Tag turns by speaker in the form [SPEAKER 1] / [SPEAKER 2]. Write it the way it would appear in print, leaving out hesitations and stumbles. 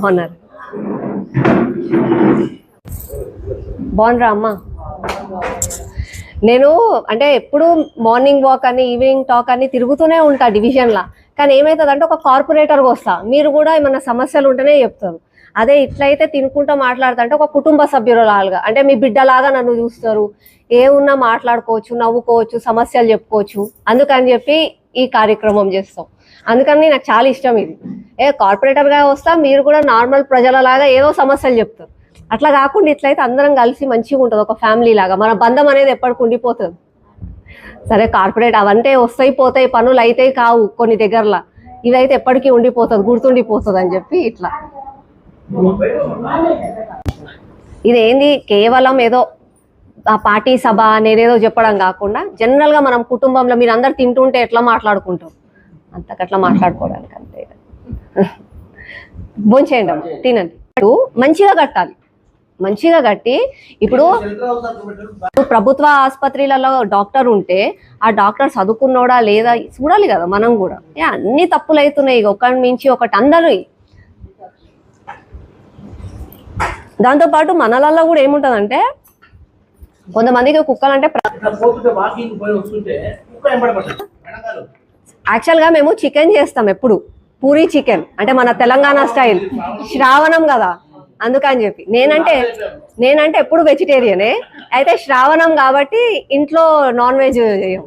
[SPEAKER 1] బాగున్నారు. బాగున్నారా అమ్మా? నేను అంటే ఎప్పుడు మార్నింగ్ వాక్ అని ఈవినింగ్ టాక్ అని తిరుగుతూనే ఉంటా డివిజన్లా. కానీ ఏమవుతుందంటే ఒక కార్పొరేటర్గా వస్తా, మీరు కూడా ఏమన్నా సమస్యలు ఉంటేనే చెప్తారు. అదే ఇట్లయితే తినుకుంటూ మాట్లాడుతుంటే ఒక కుటుంబ సభ్యులలాగా, అంటే మీ బిడ్డలాగా నన్ను చూస్తారు. ఏమున్నా మాట్లాడుకోవచ్చు, నవ్వుకోవచ్చు, సమస్యలు చెప్పుకోవచ్చు. అందుకని చెప్పి ఈ కార్యక్రమం చేస్తాం. అందుకని నాకు చాలా ఇష్టం ఇది. కార్పొరేటర్గా వస్తా, మీరు కూడా నార్మల్ ప్రజలలాగా ఏదో సమస్యలు చెప్తారు. అట్లా కాకుండా ఇట్లయితే అందరం కలిసి మంచిగా ఉంటుంది, ఒక ఫ్యామిలీ లాగా. మన బంధం అనేది ఎప్పటికి ఉండిపోతుంది. సరే కార్పొరేట్ అవంటే వస్తాయి పోతాయి, పనులు అయితే కావు కొన్ని దగ్గరలో. ఇవైతే ఎప్పటికీ ఉండిపోతుంది, గుర్తుండిపోతుంది అని చెప్పి ఇట్లా. ఇదేంది కేవలం ఏదో ఆ పార్టీ సభ నేనేదో చెప్పడం కాకుండా జనరల్గా మనం కుటుంబంలో మీరు అందరు తింటుంటే ఎట్లా మాట్లాడుకుంటాం, అంతకట్లా మాట్లాడుకోవడానికి అంతే. భోంచేయండి అమ్మ, తినండి. మంచిగా కట్టాలి, మంచిగా కట్టి. ఇప్పుడు ప్రభుత్వ ఆసుపత్రులలో డాక్టర్ ఉంటే ఆ డాక్టర్ చదువుకున్నోడా లేదా చూడాలి కదా మనం కూడా. అన్ని తప్పులు అవుతున్నాయి, ఒకటి మించి ఒకటి అందరూ. దాంతోపాటు మనలలో కూడా ఏముంటుందంటే కొంతమందికి కుక్కలు అంటే యాక్చువల్గా మేము చికెన్ చేస్తాం ఎప్పుడు, పూరీ చికెన్ అంటే మన తెలంగాణ స్టైల్. శ్రావణం కదా అందుకని చెప్పి. నేనంటే ఎప్పుడు వెజిటేరియనే. అయితే శ్రావణం కాబట్టి ఇంట్లో నాన్ వెజ్ చేయం.